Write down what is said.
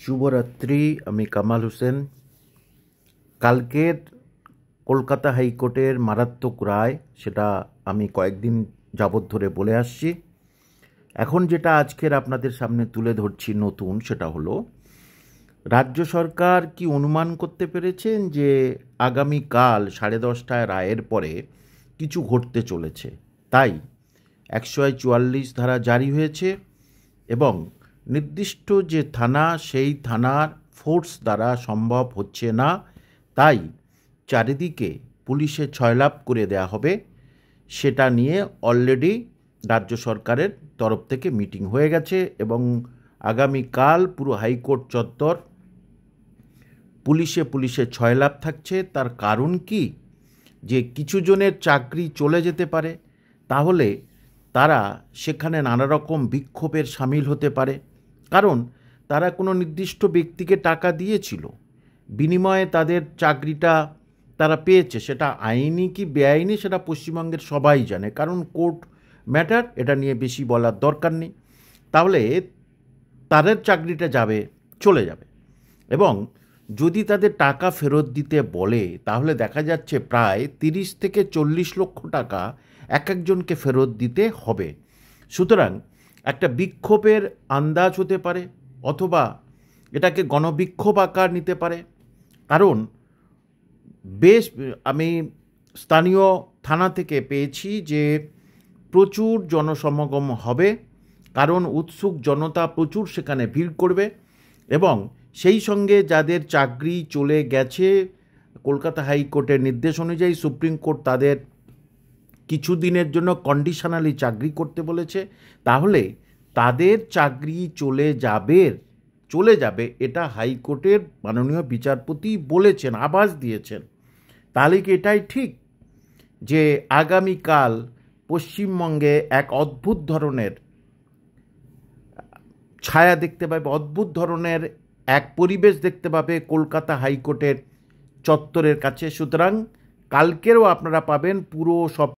শুভরাত্রি। আমি কামাল হোসেন। কালকের কলকাতা হাইকোর্টের মারাত্মক রায়, সেটা আমি কয়েকদিন যাবৎ ধরে বলে আসছি। এখন যেটা আজকের আপনাদের সামনে তুলে ধরছি নতুন, সেটা হলো রাজ্য সরকার কি অনুমান করতে পেরেছেন যে আগামীকাল 10:30টায় রায়ের পরে কিছু ঘটতে চলেছে। তাই 144 ধারা জারি হয়েছে এবং নির্দিষ্ট যে থানা, সেই থানার ফোর্স দ্বারা সম্ভব হচ্ছে না। তাই চারিদিকে পুলিশে ছয়লাপ করে দেয়া হবে। সেটা নিয়ে অলরেডি রাজ্য সরকারের তরফ থেকে মিটিং হয়ে গেছে এবং আগামীকাল পুরো হাইকোর্ট চত্বর পুলিশে ছয়লাপ থাকছে। তার কারণ কি, যে কিছু জনের চাকরি চলে যেতে পারে, তাহলে তারা সেখানে নানা রকম বিক্ষোভের সামিল হতে পারে। কারণ তারা কোনো নির্দিষ্ট ব্যক্তিকে টাকা দিয়েছিল, বিনিময়ে তাদের চাকরিটা তারা পেয়েছে। সেটা আইনি কি বেআইনি সেটা পশ্চিমবঙ্গের সবাই জানে, কারণ কোর্ট ম্যাটার, এটা নিয়ে বেশি বলার দরকার নেই। তাহলে তাদের চাকরিটা চলে যাবে এবং যদি তাদের টাকা ফেরত দিতে বলে, তাহলে দেখা যাচ্ছে প্রায় 30 থেকে 40 লক্ষ টাকা এক একজনকে ফেরত দিতে হবে। সুতরাং একটা বিক্ষোভের আন্দাজ হতে পারে, অথবা এটাকে গণবিক্ষোভ আকার নিতে পারে। কারণ আমি স্থানীয় থানা থেকে পেয়েছি যে প্রচুর জনসমাগম হবে, কারণ উৎসুক জনতা প্রচুর সেখানে ভিড় করবে এবং সেই সঙ্গে যাদের চাকরি চলে গেছে, কলকাতা হাইকোর্টের নির্দেশ অনুযায়ী সুপ্রিম কোর্ট তাদের কিছু দিনের জন্য কন্ডিশনালি চাকরি করতে বলেছে। তাহলে তাদের চাকরি চলে যাবে, এটা হাইকোর্টের মাননীয় বিচারপতি বলেছেন, আভাস দিয়েছেন। তাহলে কি এটাই ঠিক যে আগামীকাল পশ্চিমবঙ্গে এক অদ্ভুত ধরনের ছায়া দেখতে পাবে, অদ্ভুত ধরনের এক পরিবেশ দেখতে পাবে কলকাতা হাইকোর্টের চত্বরের কাছে? সুতরাং কালকেরও আপনারা পাবেন পুরো সব